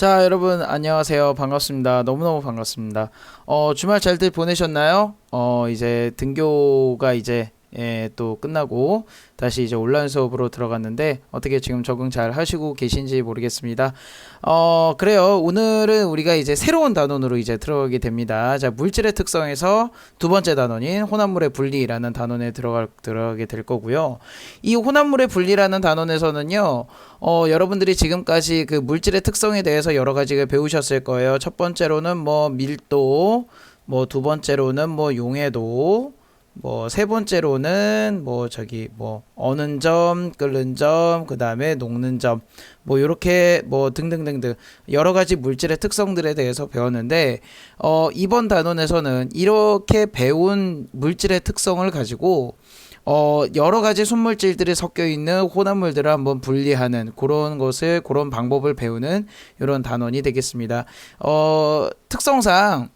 자, 여러분 안녕하세요. 반갑습니다. 너무너무 반갑습니다. 주말 잘들 보내셨나요? 이제 등교가 이제 또 끝나고 다시 이제 온라인 수업으로 들어갔는데 어떻게 지금 적응 잘 하시고 계신지 모르겠습니다. 그래요. 오늘은 우리가 이제 새로운 단원으로 이제 들어가게 됩니다. 자, 물질의 특성에서 두 번째 단원인 혼합물의 분리라는 단원에 들어가게 될 거고요. 이 혼합물의 분리라는 단원에서는요, 여러분들이 지금까지 그 물질의 특성에 대해서 여러 가지를 배우셨을 거예요. 첫 번째로는 뭐 밀도, 뭐 두 번째로는 뭐 용해도, 뭐 세 번째로는 뭐 어는 점, 끓는 점, 그 다음에 녹는 점, 뭐 요렇게 뭐 등등등등 여러 가지 물질의 특성들에 대해서 배웠는데, 이번 단원에서는 이렇게 배운 물질의 특성을 가지고 여러 가지 순물질들이 섞여 있는 혼합물들을 한번 분리하는 그런 방법을 배우는 이런 단원이 되겠습니다. 특성상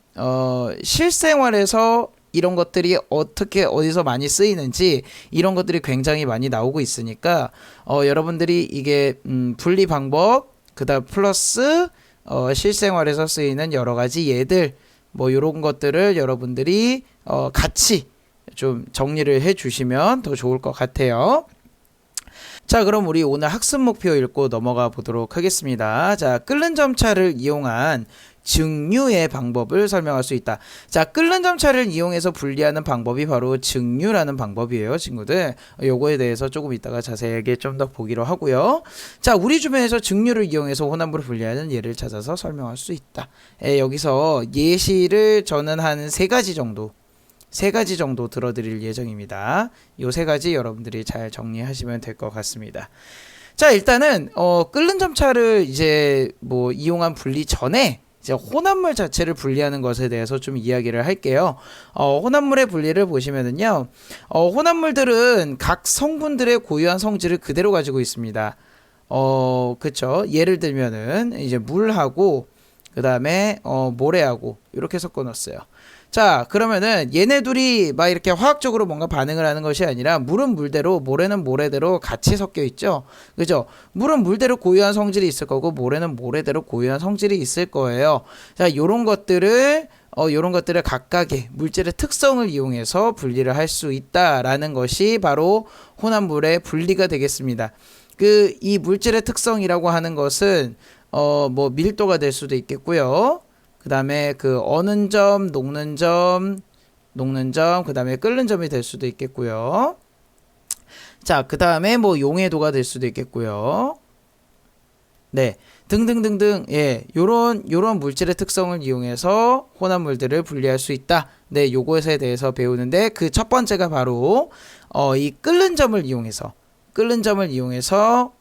실생활에서 이런 것들이 어떻게 어디서 많이 쓰이는지 이런 것들이 굉장히 많이 나오고 있으니까 여러분들이 이게 분리 방법 그다음 플러스 실생활에서 쓰이는 여러 가지 예들 뭐 이런 것들을 여러분들이 같이 좀 정리를 해 주시면 더 좋을 것 같아요. 자, 그럼 우리 오늘 학습 목표 읽고 넘어가 보도록 하겠습니다. 자, 끓는 점차를 이용한 증류의 방법을 설명할 수 있다. 자, 끓는 점차를 이용해서 분리하는 방법이 바로 증류라는 방법이에요, 친구들. 요거에 대해서 조금 이따가 자세하게 좀 더 보기로 하고요. 자, 우리 주변에서 증류를 이용해서 혼합물을 분리하는 예를 찾아서 설명할 수 있다. 여기서 예시를 저는 한 세 가지 정도 들어드릴 예정입니다. 요 세 가지 여러분들이 잘 정리하시면 될 것 같습니다. 자, 일단은 끓는 점차를 이제 뭐 이용한 분리 전에 이제 혼합물 자체를 분리하는 것에 대해서 좀 이야기를 할게요. 혼합물의 분리를 보시면은요, 혼합물들은 각 성분들의 고유한 성질을 그대로 가지고 있습니다. 그쵸? 예를 들면은 이제 물하고 그 다음에 모래하고 이렇게 섞어 놨어요. 자, 그러면은 얘네 둘이 막 이렇게 화학적으로 뭔가 반응을 하는 것이 아니라 물은 물대로 모래는 모래대로 같이 섞여 있죠. 그죠? 물은 물대로 고유한 성질이 있을 거고 모래는 모래대로 고유한 성질이 있을 거예요. 자, 요런 것들을 각각의 물질의 특성을 이용해서 분리를 할 수 있다라는 것이 바로 혼합물의 분리가 되겠습니다. 이 물질의 특성이라고 하는 것은 뭐 밀도가 될 수도 있겠고요. 그 다음에 어는 점, 녹는 점, 그 다음에 끓는 점이 될 수도 있겠고요. 자, 그 다음에 뭐 용해도가 될 수도 있겠고요. 네, 등등등등, 예, 요런 물질의 특성을 이용해서 혼합물들을 분리할 수 있다. 네, 요것에 대해서 배우는데 그 첫 번째가 바로 이 끓는 점을 이용해서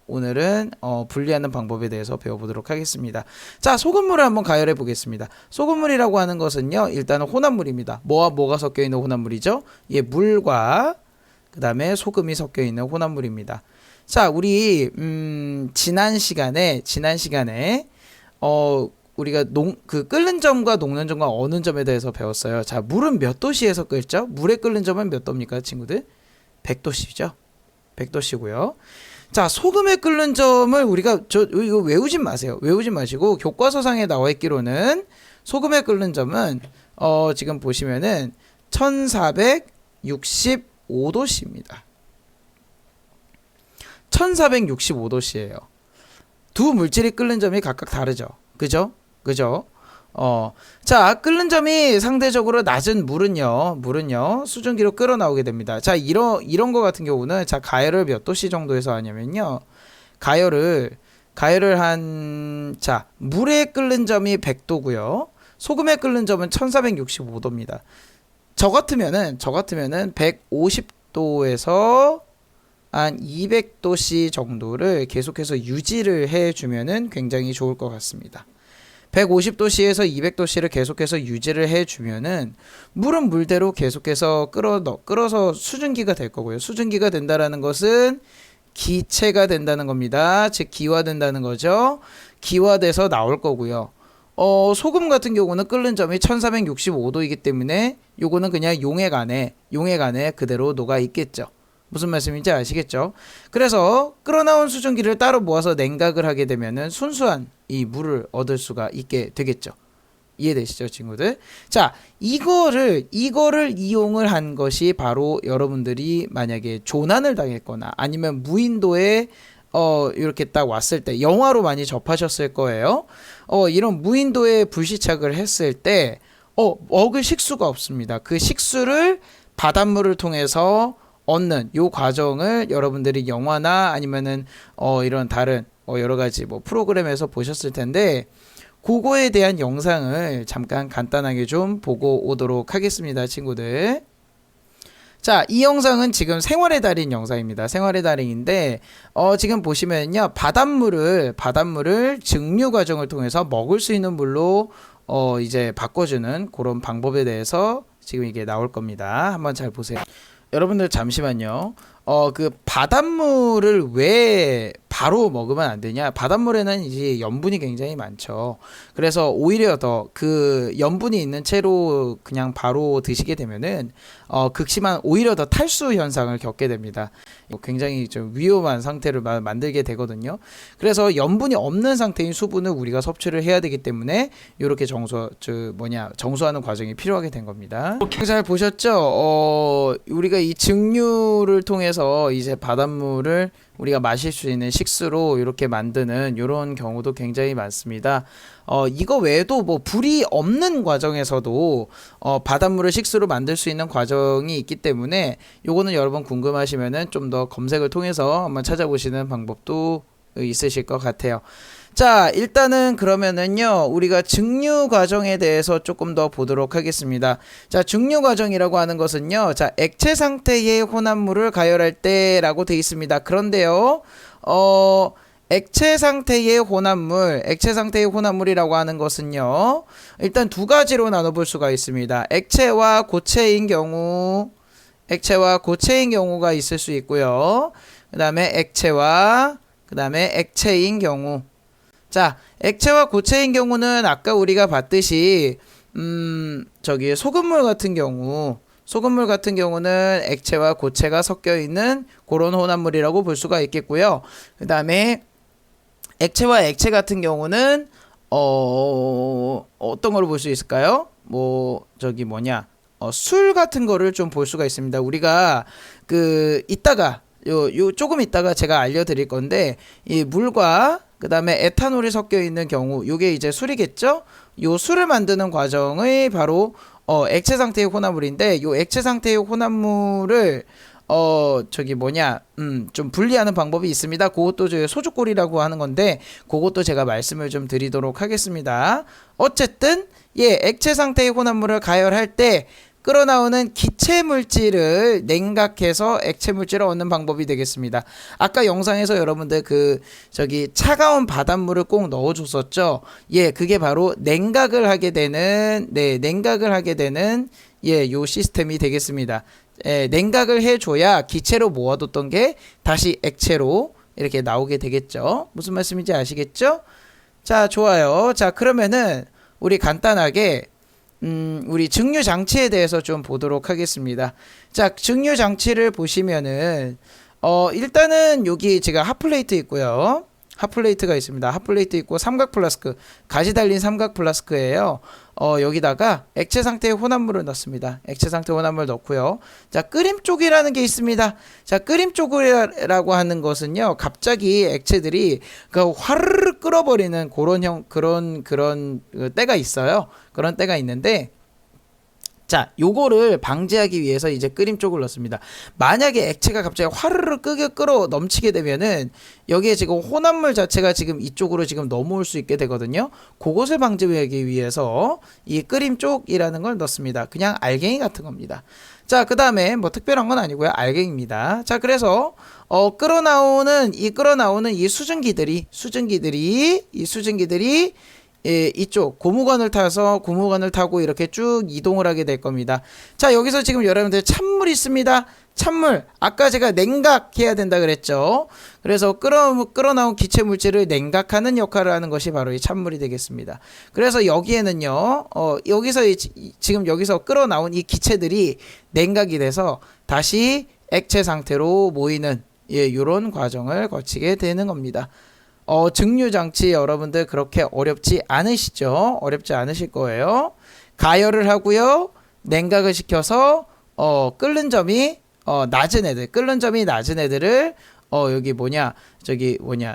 오늘은 분리하는 방법에 대해서 배워보도록 하겠습니다. 자, 소금물을 한번 가열해 보겠습니다. 소금물이라고 하는 것은요, 일단은 혼합물입니다. 뭐가 섞여 있는 혼합물이죠? 예, 물과 그 다음에 소금이 섞여 있는 혼합물입니다. 자, 우리 지난 시간에 우리가 끓는 점과 녹는 점과 어는 점에 대해서 배웠어요. 자, 물은 몇 도씨에서 끓죠? 물의 끓는 점은 몇 도입니까, 친구들? 100도씨죠. 100도씨고요. 자, 소금에 끓는 점을 우리가 이거 외우진 마세요. 외우지 마시고 교과서상에 나와 있기로는 소금에 끓는 점은 지금 보시면은 1465도씨입니다. 1465도씨예요. 두 물질이 끓는 점이 각각 다르죠. 그죠? 자, 끓는 점이 상대적으로 낮은 물은요, 수증기로 끓어 나오게 됩니다. 자, 이런 거 같은 경우는, 자, 가열을 몇 도씨 정도에서 하냐면요, 가열을 물에 끓는 점이 100도고요, 소금에 끓는 점은 1465도입니다. 저 같으면은 150도에서 한 200도씨 정도를 계속해서 유지를 해주면은 굉장히 좋을 것 같습니다. 150도씨에서 200도씨를 계속해서 유지를 해주면은 물은 물대로 계속해서 끓어서 수증기가 될 거고요. 수증기가 된다라는 것은 기체가 된다는 겁니다. 즉 기화된다는 거죠. 기화돼서 나올 거고요. 소금 같은 경우는 끓는 점이 1465도이기 때문에 요거는 그냥 용액 안에 그대로 녹아 있겠죠. 무슨 말씀인지 아시겠죠? 그래서 끓어나온 수증기를 따로 모아서 냉각을 하게 되면은 순수한 이 물을 얻을 수가 있게 되겠죠. 이해되시죠, 친구들? 자, 이거를 이용을 한 것이 바로 여러분들이 만약에 조난을 당했거나 아니면 무인도에 이렇게 딱 왔을 때 영화로 많이 접하셨을 거예요. 이런 무인도에 불시착을 했을 때 먹을 식수가 없습니다. 그 식수를 바닷물을 통해서 얻는 요 과정을 여러분들이 영화나 아니면은 이런 다른 여러 가지 뭐 프로그램에서 보셨을 텐데 그거에 대한 영상을 잠깐 간단하게 좀 보고 오도록 하겠습니다, 친구들. 자, 이 영상은 지금 생활의 달인 영상입니다. 생활의 달인인데 지금 보시면요, 바닷물을 증류 과정을 통해서 먹을 수 있는 물로 이제 바꿔주는 그런 방법에 대해서 지금 이게 나올 겁니다. 한번 잘 보세요. 여러분들 잠시만요. 그 바닷물을 왜 바로 먹으면 안 되냐? 바닷물에는 이제 염분이 굉장히 많죠. 그래서 오히려 더 그 염분이 있는 채로 그냥 바로 드시게 되면은 극심한 오히려 더 탈수 현상을 겪게 됩니다. 굉장히 좀 위험한 상태를 만들게 되거든요. 그래서 염분이 없는 상태인 수분을 우리가 섭취를 해야 되기 때문에 이렇게 정수하는 과정이 필요하게 된 겁니다. 잘 보셨죠? 우리가 이 증류를 통해서 이제 바닷물을 우리가 마실 수 있는 식수로 이렇게 만드는 이런 경우도 굉장히 많습니다. 이거 외에도 뭐 불이 없는 과정에서도 바닷물을 식수로 만들 수 있는 과정이 있기 때문에 요거는 여러분 궁금하시면은 좀 더 검색을 통해서 한번 찾아보시는 방법도 있으실 것 같아요. 자, 일단은 그러면은요, 우리가 증류 과정에 대해서 조금 더 보도록 하겠습니다. 자, 증류 과정이라고 하는 것은요, 자, 액체 상태의 혼합물을 가열할 때라고 되어 있습니다. 그런데요, 액체 상태의 혼합물이라고 하는 것은요, 일단 두 가지로 나눠볼 수가 있습니다. 액체와 고체인 경우가 있을 수 있고요. 그 다음에 액체인 경우. 자, 액체와 고체인 경우는 아까 우리가 봤듯이 소금물 같은 경우는 액체와 고체가 섞여 있는 그런 혼합물이라고 볼 수가 있겠고요. 그 다음에 액체와 액체 같은 경우는 어떤 걸 볼 수 있을까요? 술 같은 거를 좀 볼 수가 있습니다. 우리가 조금 이따가 제가 알려드릴 건데, 이 물과 그 다음에 에탄올이 섞여 있는 경우, 요게 이제 술이겠죠? 요 술을 만드는 과정이 바로 액체 상태의 혼합물인데, 요 액체 상태의 혼합물을 좀 분리하는 방법이 있습니다. 그것도 소주골이라고 하는 건데, 그것도 제가 말씀을 좀 드리도록 하겠습니다. 어쨌든 액체 상태의 혼합물을 가열할 때 끓어나오는 기체 물질을 냉각해서 액체 물질을 얻는 방법이 되겠습니다. 아까 영상에서 여러분들 차가운 바닷물을 꼭 넣어줬었죠. 그게 바로 냉각을 하게 되는 요 시스템이 되겠습니다. 냉각을 해줘야 기체로 모아뒀던 게 다시 액체로 이렇게 나오게 되겠죠. 무슨 말씀인지 아시겠죠? 자, 좋아요. 자, 그러면은 우리 간단하게 우리 증류 장치에 대해서 좀 보도록 하겠습니다. 자, 증류 장치를 보시면은 일단은 여기 제가 핫플레이트 있고요. 핫플레이트가 있습니다. 핫플레이트 있고 삼각 플라스크, 가지 달린 삼각 플라스크예요. 여기다가 액체 상태의 혼합물을 넣습니다. 액체 상태 혼합물 넣고요. 자, 끓임 쪽이라는 게 있습니다. 자, 끓임 쪽이라고 하는 것은요, 갑자기 액체들이 화르르 끓어버리는 그런 때가 있어요. 그런 때가 있는데, 자, 요거를 방지하기 위해서 이제 끓임 쪽을 넣습니다. 만약에 액체가 갑자기 화르르 끓어 넘치게 되면은 여기에 지금 혼합물 자체가 지금 이쪽으로 지금 넘어올 수 있게 되거든요. 그것을 방지하기 위해서 이 끓임 쪽이라는 걸 넣습니다. 그냥 알갱이 같은 겁니다. 자, 그 다음에 뭐 특별한 건 아니고요. 알갱이입니다. 자, 그래서 끓어나오는 이 수증기들이 이쪽 고무관을 타고 이렇게 쭉 이동을 하게 될 겁니다. 자, 여기서 지금 여러분들 찬물 있습니다. 찬물, 아까 제가 냉각해야 된다 그랬죠. 그래서 끓어나온 기체 물질을 냉각하는 역할을 하는 것이 바로 이 찬물이 되겠습니다. 그래서 여기에는요, 여기서 끓어나온 이 기체들이 냉각이 돼서 다시 액체 상태로 모이는 요런 과정을 거치게 되는 겁니다. 증류장치 여러분들 그렇게 어렵지 않으시죠? 어렵지 않으실 거예요. 가열을 하고요. 냉각을 시켜서 끓는 점이 낮은 애들, 끓는 점이 낮은 애들을 여기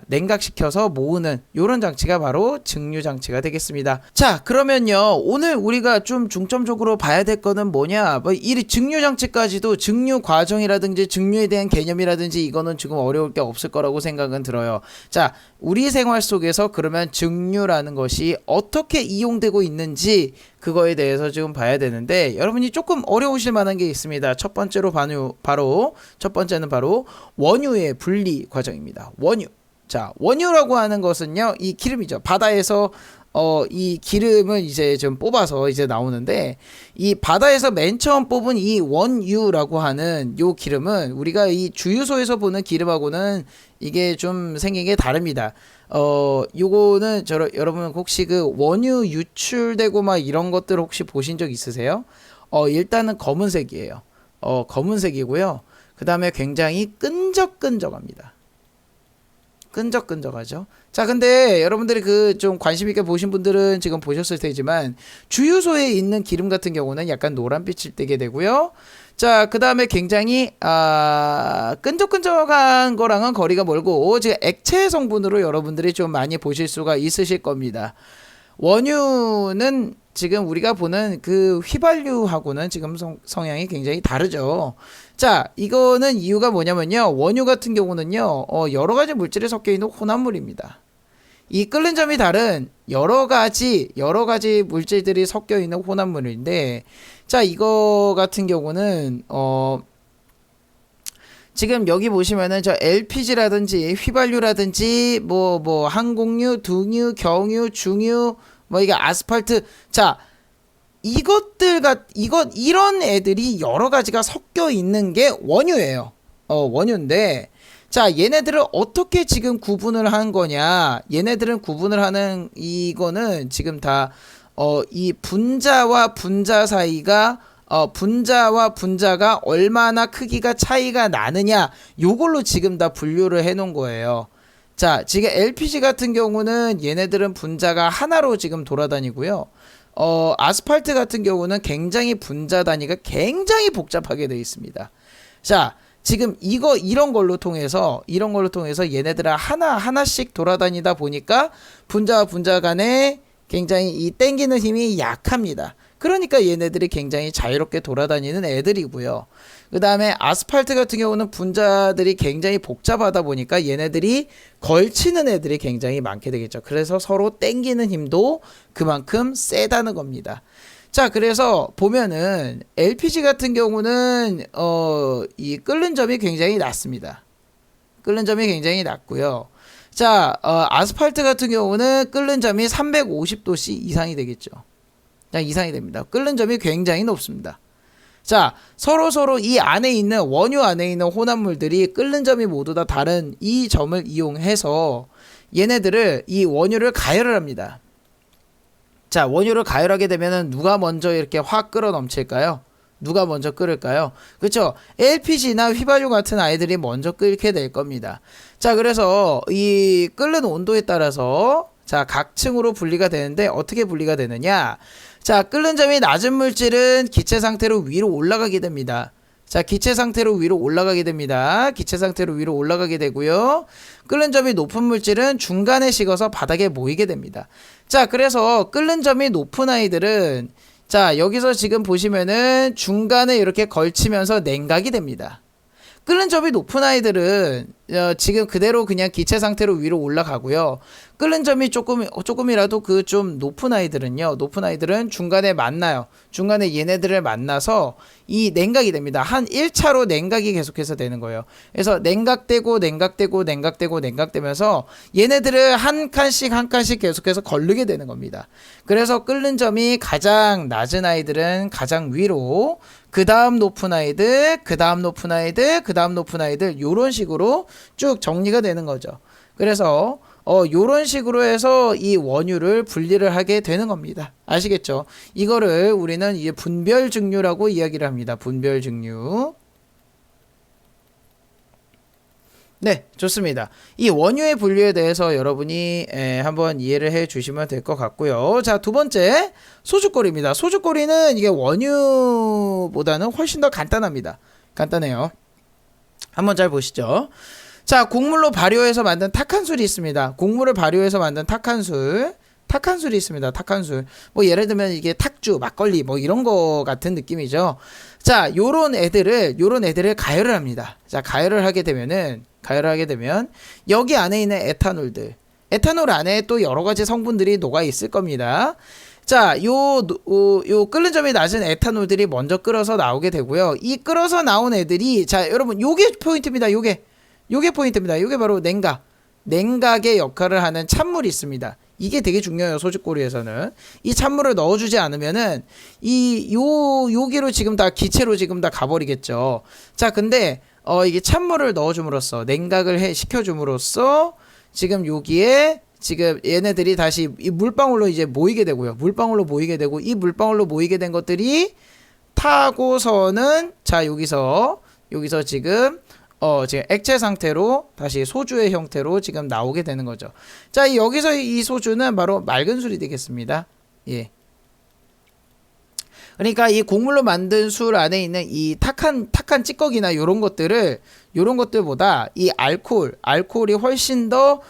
냉각시켜서 모으는 요런 장치가 바로 증류장치가 되겠습니다. 자, 그러면요, 오늘 우리가 좀 중점적으로 봐야 될 거는 뭐냐, 이 증류장치까지도 증류 과정이라든지 증류에 대한 개념이라든지 이거는 지금 어려울 게 없을 거라고 생각은 들어요. 자, 우리 생활 속에서 그러면 증류라는 것이 어떻게 이용되고 있는지 그거에 대해서 지금 봐야 되는데, 여러분이 조금 어려우실 만한 게 있습니다. 첫 번째는 바로 원유의 분리 과정입니다. 원유. 자, 원유라고 하는 것은요, 이 기름이죠. 바다에서 이 기름을 이제 좀 뽑아서 이제 나오는데, 이 바다에서 맨 처음 뽑은 이 원유라고 하는 요 기름은 우리가 이 주유소에서 보는 기름하고는 이게 좀 생긴 게 다릅니다. 요거는 여러분 혹시 그 원유 유출되고 막 이런 것들 혹시 보신 적 있으세요? 일단은 검은색이에요. 검은색이고요. 그 다음에 굉장히 끈적끈적합니다. 끈적끈적하죠. 자, 근데 여러분들이 그 좀 관심 있게 보신 분들은 지금 보셨을 테지만 주유소에 있는 기름 같은 경우는 약간 노란빛을 띠게 되고요. 자, 그 다음에 굉장히 끈적끈적한 거랑은 거리가 멀고 지금 액체 성분으로 여러분들이 좀 많이 보실 수가 있으실 겁니다. 원유는 지금 우리가 보는 그 휘발유하고는 지금 성향이 굉장히 다르죠. 자, 이거는 이유가 뭐냐면요, 원유 같은 경우는요 여러 가지 물질이 섞여 있는 혼합물입니다. 이 끓는 점이 다른 여러 가지 물질들이 섞여 있는 혼합물인데, 자, 이거 같은 경우는 지금 여기 보시면은 저 LPG라든지 휘발유라든지 뭐 항공유, 등유, 경유, 중유, 이게 아스팔트, 자, 이런 애들이 여러 가지가 섞여 있는 게 원유예요. 원유인데, 자, 얘네들을 어떻게 지금 구분을 한 거냐? 얘네들은 구분을 하는 이거는 지금 다 이 분자와 분자 사이가 분자와 분자가 얼마나 크기가 차이가 나느냐, 요걸로 지금 다 분류를 해 놓은 거예요. 자, 지금 LPG 같은 경우는 얘네들은 분자가 하나로 지금 돌아다니고요. 아스팔트 같은 경우는 굉장히 분자 단위가 굉장히 복잡하게 되어 있습니다. 자, 지금 이런 걸로 통해서 얘네들은 하나씩 돌아다니다 보니까 분자와 분자 간에 굉장히 이 땡기는 힘이 약합니다. 그러니까 얘네들이 굉장히 자유롭게 돌아다니는 애들이고요. 그 다음에 아스팔트 같은 경우는 분자들이 굉장히 복잡하다 보니까 얘네들이 걸치는 애들이 굉장히 많게 되겠죠. 그래서 서로 땡기는 힘도 그만큼 세다는 겁니다. 자, 그래서 보면은 LPG 같은 경우는 이 끓는 점이 굉장히 낮습니다. 끓는 점이 굉장히 낮고요. 자, 아스팔트 같은 경우는 끓는 점이 350도씨 이상이 되겠죠. 이상이 됩니다. 끓는 점이 굉장히 높습니다. 자, 서로 이 안에 있는 원유 안에 있는 혼합물들이 끓는 점이 모두 다 다른 이 점을 이용해서 얘네들을 이 원유를 가열을 합니다. 자, 원유를 가열하게 되면은 누가 먼저 이렇게 확 끓어 넘칠까요? 누가 먼저 끓을까요? 그렇죠? LPG나 휘발유 같은 아이들이 먼저 끓게 될 겁니다. 자, 그래서 이 끓는 온도에 따라서 자, 각 층으로 분리가 되는데 어떻게 분리가 되느냐? 자, 끓는 점이 낮은 물질은 기체 상태로 위로 올라가게 됩니다. 자, 기체 상태로 위로 올라가게 됩니다. 기체 상태로 위로 올라가게 되고요. 끓는 점이 높은 물질은 중간에 식어서 바닥에 모이게 됩니다. 자, 그래서 끓는 점이 높은 아이들은 자, 여기서 지금 보시면은 중간에 이렇게 걸치면서 냉각이 됩니다. 끓는 점이 높은 아이들은 지금 그대로 그냥 기체 상태로 위로 올라가고요. 끓는 점이 조금이라도 그 좀 높은 아이들은 중간에 만나요. 중간에 얘네들을 만나서 이 냉각이 됩니다. 한 1차로 냉각이 계속해서 되는 거예요. 그래서 냉각되면서 얘네들을 한 칸씩 계속해서 거르게 되는 겁니다. 그래서 끓는 점이 가장 낮은 아이들은 가장 위로, 그 다음 높은 아이들, 그 다음 높은 아이들, 그 다음 높은 아이들, 요런 식으로 쭉 정리가 되는 거죠. 그래서 요런 식으로 해서 이 원유를 분리를 하게 되는 겁니다. 아시겠죠? 이거를 우리는 이제 분별증류라고 이야기를 합니다. 분별증류. 네, 좋습니다. 이 원유의 분류에 대해서 여러분이 한번 이해를 해 주시면 될 것 같고요. 자, 두 번째, 소주꼬리입니다. 소주꼬리는 이게 원유보다는 훨씬 더 간단합니다. 간단해요. 한번 잘 보시죠. 자, 곡물로 발효해서 만든 탁한술이 있습니다. 곡물을 발효해서 만든 탁한술이 있습니다. 탁한술. 뭐 예를 들면 이게 탁주, 막걸리 뭐 이런 거 같은 느낌이죠. 자, 요런 애들을 가열을 합니다. 자, 가열을 하게 되면 여기 안에 있는 에탄올 안에 또 여러 가지 성분들이 녹아 있을 겁니다. 자, 요 끓는 점이 낮은 에탄올들이 먼저 끓어서 나오게 되고요. 이 끓어서 나온 애들이, 자, 여러분, 요게 포인트입니다. 요게 포인트입니다. 요게 바로 냉각의 역할을 하는 찬물이 있습니다. 이게 되게 중요해요. 소주꼬리에서는. 이 찬물을 넣어주지 않으면은 여기로 지금 다 기체로 지금 다 가버리겠죠. 자, 근데 이게 찬물을 넣어줌으로써, 냉각을 시켜줌으로써 지금 여기에 지금 얘네들이 다시 이 물방울로 이제 모이게 되고요. 물방울로 모이게 되고, 이 물방울로 모이게 된 것들이 타고서는, 자, 여기서 지금 액체 상태로 다시 소주의 형태로 지금 나오게 되는 거죠. 자, 여기서 이 소주는 바로 맑은 술이 되겠습니다. 예. 그러니까 이 곡물로 만든 술 안에 있는 이 탁한 찌꺼기나 요런 것들보다 이 알코올이 훨씬 더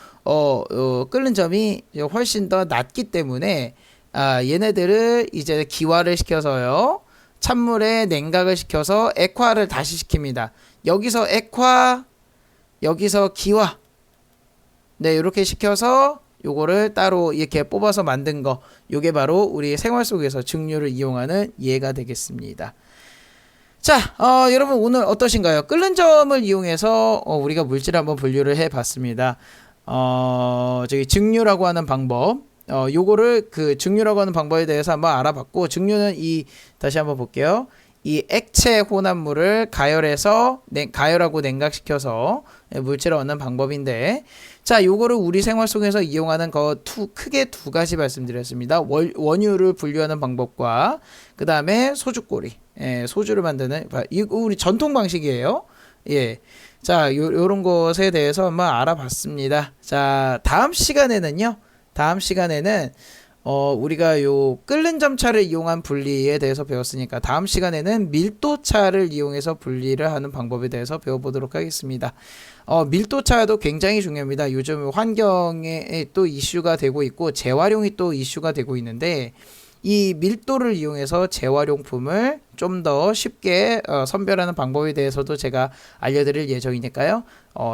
끓는 점이 훨씬 더 낮기 때문에 얘네들을 이제 기화를 시켜서요. 찬물에 냉각을 시켜서 액화를 다시 시킵니다. 여기서 액화, 여기서 기화. 네, 이렇게 시켜서 요거를 따로 이렇게 뽑아서 만든 거. 요게 바로 우리 생활 속에서 증류를 이용하는 예가 되겠습니다. 자, 여러분 오늘 어떠신가요? 끓는 점을 이용해서 우리가 물질을 한번 분류를 해 봤습니다. 저기 증류라고 하는 방법. 요거를 증류라고 하는 방법에 대해서 한번 알아봤고, 증류는 다시 한번 볼게요. 이 액체 혼합물을 가열하고 냉각시켜서 물질을 얻는 방법인데, 자, 요거를 우리 생활 속에서 이용하는 크게 두 가지 말씀드렸습니다. 원유를 분류하는 방법과 그 다음에 소주꼬리, 소주를 만드는, 이거 우리 전통 방식이에요. 예. 자, 요런 것에 대해서 한번 알아봤습니다. 자, 다음 시간에는 우리가 요 끓는 점차를 이용한 분리에 대해서 배웠으니까, 다음 시간에는 밀도차를 이용해서 분리를 하는 방법에 대해서 배워보도록 하겠습니다. 밀도차도 굉장히 중요합니다. 요즘 환경에 또 이슈가 되고 있고, 재활용이 또 이슈가 되고 있는데, 이 밀도를 이용해서 재활용품을 좀 더 쉽게 선별하는 방법에 대해서도 제가 알려드릴 예정이니까요.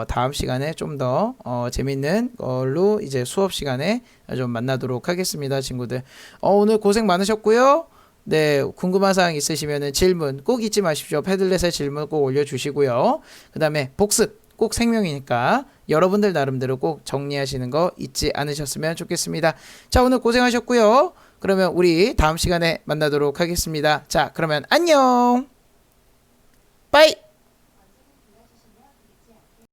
다음 시간에 좀 더 재밌는 걸로 이제 수업 시간에 좀 만나도록 하겠습니다, 친구들. 오늘 고생 많으셨고요. 네, 궁금한 사항 있으시면은 질문 꼭 잊지 마십시오. 패들렛에 질문 꼭 올려주시고요. 그 다음에 복습 꼭 생명이니까 여러분들 나름대로 꼭 정리하시는 거 잊지 않으셨으면 좋겠습니다. 자, 오늘 고생하셨고요. 그러면 우리 다음 시간에 만나도록 하겠습니다. 자, 그러면 안녕. 빠이.